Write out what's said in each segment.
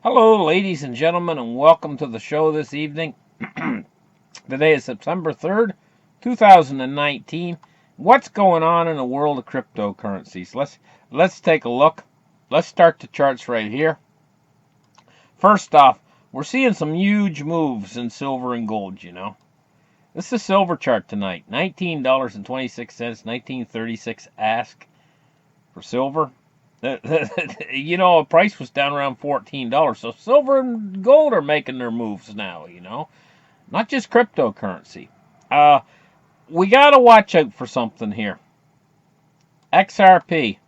Hello, ladies and gentlemen, and welcome to the show this evening. Today is September 3rd, 2019. What's going on in the world of cryptocurrencies? Let's take a look. Let's start the charts right here. First off, we're seeing some huge moves in silver and gold, This is a silver chart tonight. $19.26, 1936 ask for silver. Price was down around $14. So silver and gold are making their moves now, Not just cryptocurrency. We got to watch out for something here. XRP.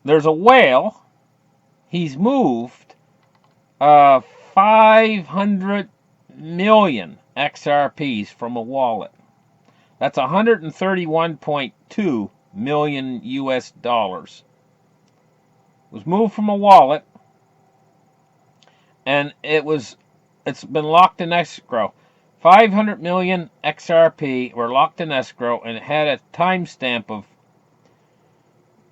There's a whale. He's moved 500 million XRPs from a wallet. That's 131.2 million US dollars. It was moved from a wallet, and it's been locked in escrow. 500 million XRP were locked in escrow, and it had a timestamp of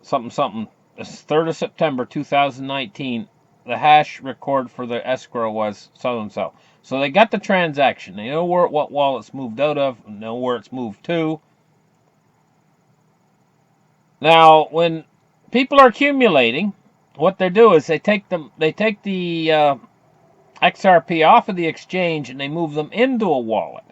something. It's 3rd of September 2019. The hash record for the escrow was so and so. So they got the transaction. They know what wallet it's moved out of, know where it's moved to. Now, when people are accumulating, what they do is they take the XRP off of the exchange and they move them into a wallet.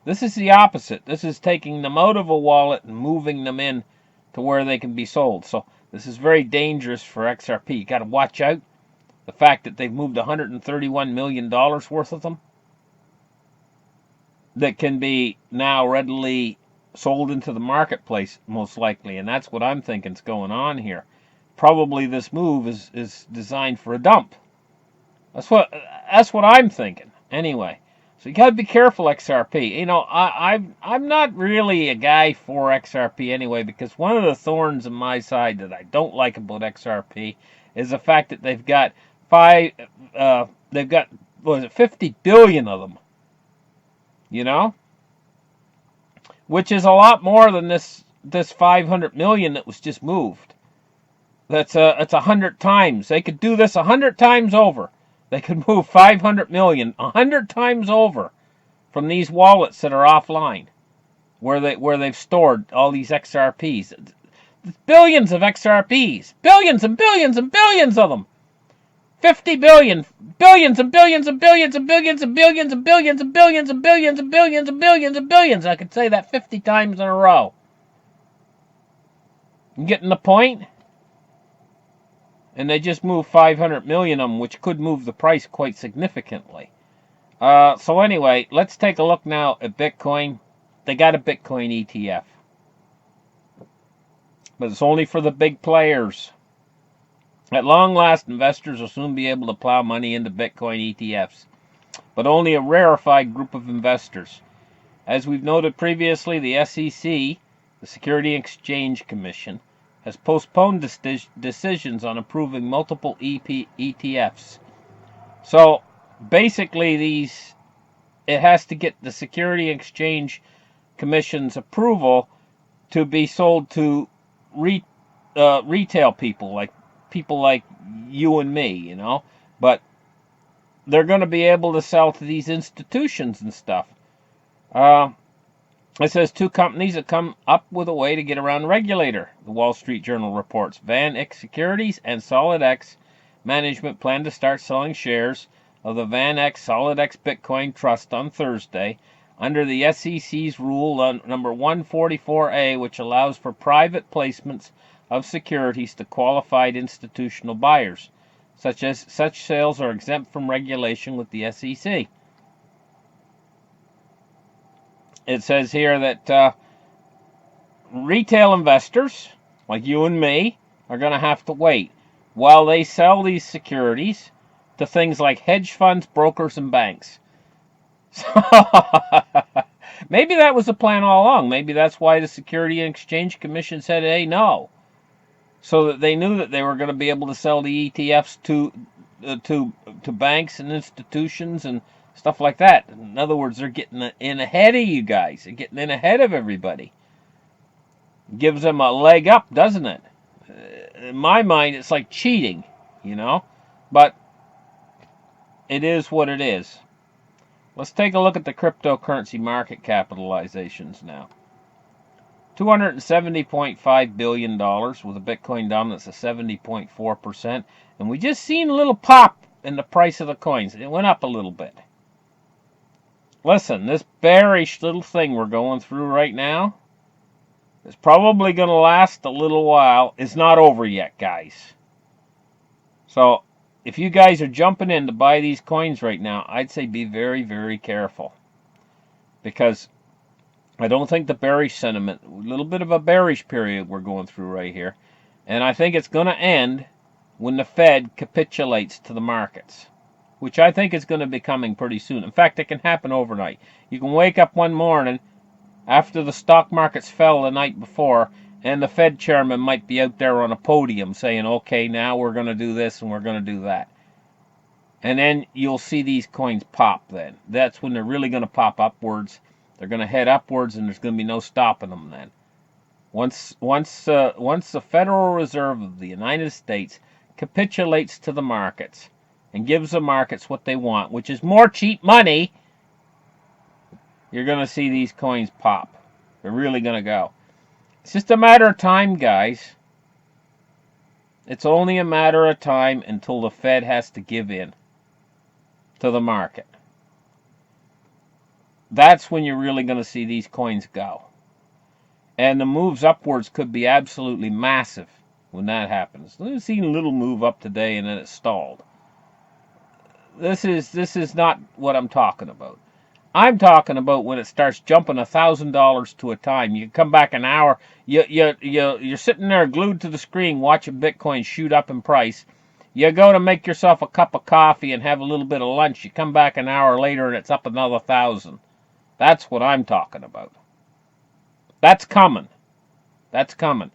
This is the opposite. This is taking them out of a wallet and moving them in to where they can be sold. So this is very dangerous for XRP. You got to watch out. The fact that they've moved $131 million worth of them that can be now readily sold into the marketplace, most likely, and that's what I'm thinking is going on here. Probably this move is designed for a dump. That's what I'm thinking. Anyway, so you got to be careful, XRP. I'm not really a guy for XRP anyway, because one of the thorns in my side that I don't like about XRP is the fact that they've got 50 billion of them. Which is a lot more than this 500 million that was just moved. It's 100 times. They could do this 100 times over. They could move 500 million 100 times over from these wallets that are offline, where they've stored all these XRPs. Billions of XRPs, billions and billions and billions of them. 50 billion, billions and billions and billions and billions and billions and billions and billions and billions and billions and billions and billions. I could say that 50 times in a row. You getting the point? And they just moved 500 million of them, which could move the price quite significantly. So anyway, let's take a look now at Bitcoin. They got a Bitcoin ETF. But it's only for the big players. At long last, investors will soon be able to plow money into Bitcoin ETFs, but only a rarefied group of investors. As we've noted previously, the SEC, the Security and Exchange Commission, has postponed decisions on approving multiple ETFs. So, basically, it has to get the Security and Exchange Commission's approval to be sold to retail people like you and me, but they're going to be able to sell to these institutions and stuff. It says 2 companies have come up with a way to get around the regulator. The Wall Street Journal reports VanEck Securities and SolidX Management plan to start selling shares of the VanEck SolidX Bitcoin Trust on Thursday under the SEC's rule number 144A, which allows for private placements of securities to qualified institutional buyers. Such sales are exempt from regulation with the SEC. It says here that retail investors, like you and me, are going to have to wait while they sell these securities to things like hedge funds, brokers, and banks. Maybe that was the plan all along. Maybe that's why the Security and Exchange Commission said, hey, no. So that they knew that they were going to be able to sell the ETFs to banks and institutions and stuff like that. In other words, they're getting in ahead of you guys. They're getting in ahead of everybody. Gives them a leg up, doesn't it? In my mind, it's like cheating, But it is what it is. Let's take a look at the cryptocurrency market capitalizations now. $270.5 billion with a Bitcoin dominance of 70.4%. And we just seen a little pop in the price of the coins. It went up a little bit. Listen, this bearish little thing we're going through right now is probably going to last a little while. It's not over yet, guys. So, if you guys are jumping in to buy these coins right now, I'd say be very, very careful. Because I don't think the bearish sentiment, a little bit of a bearish period we're going through right here. And I think it's going to end when the Fed capitulates to the markets, which I think is going to be coming pretty soon. In fact, it can happen overnight. You can wake up one morning after the stock markets fell the night before, and the Fed chairman might be out there on a podium saying, okay, now we're going to do this and we're going to do that. And then you'll see these coins pop then. That's when they're really going to pop upwards. They're going to head upwards, and there's going to be no stopping them then. Once the Federal Reserve of the United States capitulates to the markets and gives the markets what they want, which is more cheap money, you're going to see these coins pop. They're really going to go. It's just a matter of time, guys. It's only a matter of time until the Fed has to give in to the market. That's when you're really going to see these coins go. And the moves upwards could be absolutely massive when that happens. We've seen a little move up today and then it stalled. This is not what I'm talking about. I'm talking about when it starts jumping $1,000 to a time. You come back an hour, you're sitting there glued to the screen watching Bitcoin shoot up in price. You go to make yourself a cup of coffee and have a little bit of lunch. You come back an hour later and it's up another 1,000. That's what I'm talking about. That's coming. That's coming.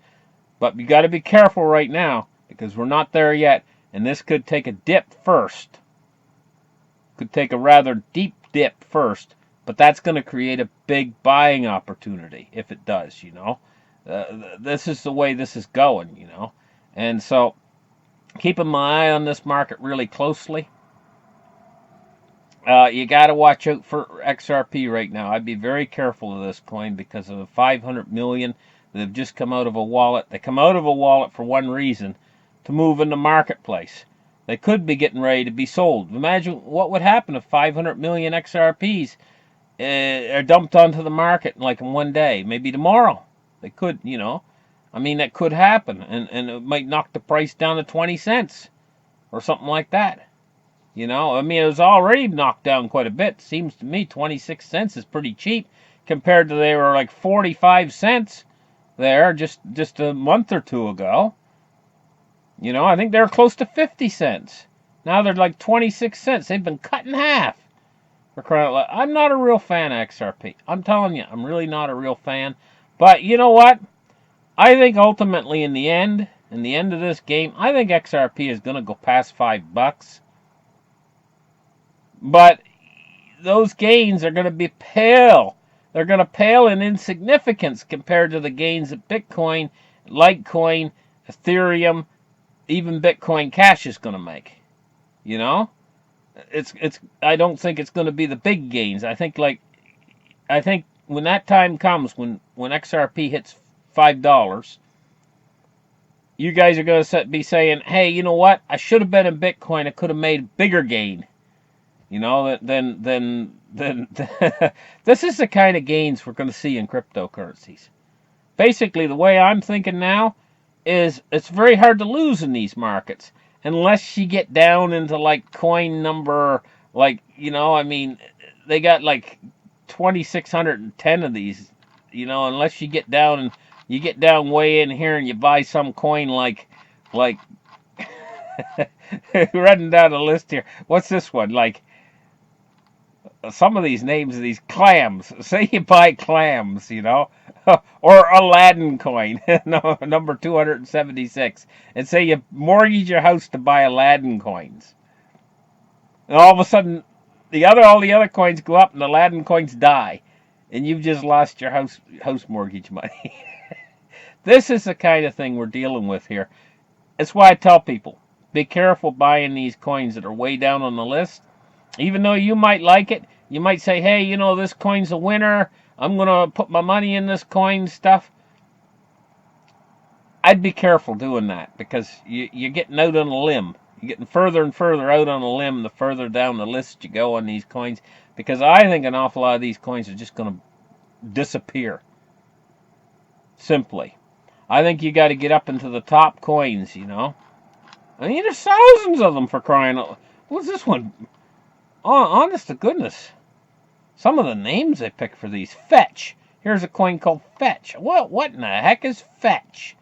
But you got to be careful right now because we're not there yet, and this could take a dip first. Could take a rather deep dip first, but that's going to create a big buying opportunity if it does, you know. This is the way this is going, you know. And so keeping my eye on this market really closely. You got to watch out for XRP right now. I'd be very careful of this coin because of the 500 million that have just come out of a wallet. They come out of a wallet for one reason, to move in the marketplace. They could be getting ready to be sold. Imagine what would happen if 500 million XRPs are dumped onto the market like in one day, maybe tomorrow. They could, you know. I mean, that could happen, and it might knock the price down to 20 cents or something like that. You know, I mean, it was already knocked down quite a bit. Seems to me 26 cents is pretty cheap compared to they were like 45 cents there just a month or two ago. You know, I think they're close to 50 cents. Now they're like 26 cents. They've been cut in half. For crying out loud. I'm not a real fan of XRP. I'm telling you, I'm really not a real fan. But you know what? I think ultimately in the end of this game, I think XRP is going to go past $5. But those gains are going to be pale. They're going to pale in insignificance compared to the gains that Bitcoin, Litecoin, Ethereum, even Bitcoin Cash is going to make. You know? I don't think it's going to be the big gains. I think when that time comes, when XRP hits $5, you guys are going to be saying, hey, you know what? I should have been in Bitcoin. I could have made a bigger gain. You know, then this is the kind of gains we're going to see in cryptocurrencies. Basically, the way I'm thinking now is it's very hard to lose in these markets unless you get down into like coin number, like, you know, I mean, they got like 2,610 of these, you know, unless you get down way in here and you buy some coin like running down a list here. What's this one? Like, some of these names of these clams. Say you buy clams, you know, or Aladdin coin, no, number 276, and say you mortgage your house to buy Aladdin coins, and all of a sudden, all the other coins go up and the Aladdin coins die, and you've just lost your house mortgage money. This is the kind of thing we're dealing with here. That's why I tell people, be careful buying these coins that are way down on the list. Even though you might like it, you might say, hey, you know, this coin's a winner. I'm going to put my money in this coin stuff. I'd be careful doing that because you're getting out on a limb. You're getting further and further out on a limb the further down the list you go on these coins. Because I think an awful lot of these coins are just going to disappear. Simply. I think you got to get up into the top coins, you know. I mean, there's thousands of them for crying out. What's this one? Oh, honest to goodness. Some of the names they pick for these. Fetch. Here's a coin called Fetch. What in the heck is Fetch?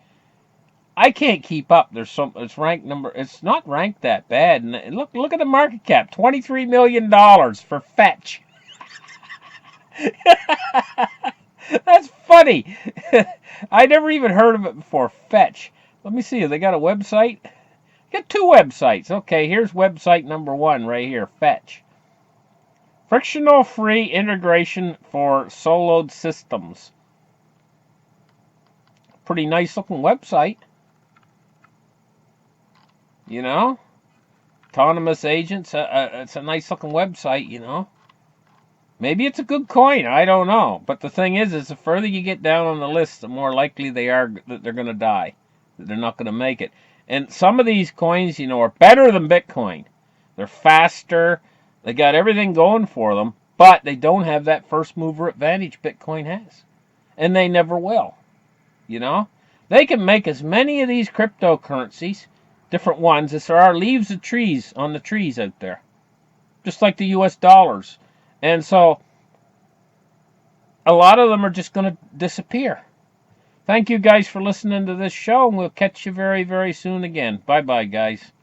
I can't keep up. There's some. It's ranked number. It's not ranked that bad. And look at the market cap. $23 million for Fetch. That's funny. I never even heard of it before. Fetch. Let me see. They got a website. Got two websites. Okay, here's website number one right here. Fetch. Frictional free integration for soloed systems. Pretty nice looking website. You know? Autonomous agents. It's a nice looking website, you know? Maybe it's a good coin. I don't know. But the thing is the further you get down on the list, the more likely they are that they're going to die. That they're not going to make it. And some of these coins, you know, are better than Bitcoin. They're faster. They got everything going for them, but they don't have that first mover advantage Bitcoin has. And they never will. You know? They can make as many of these cryptocurrencies, different ones, as there are leaves of trees on the trees out there. Just like the US dollars. And so, a lot of them are just going to disappear. Thank you guys for listening to this show, and we'll catch you very, very soon again. Bye-bye, guys.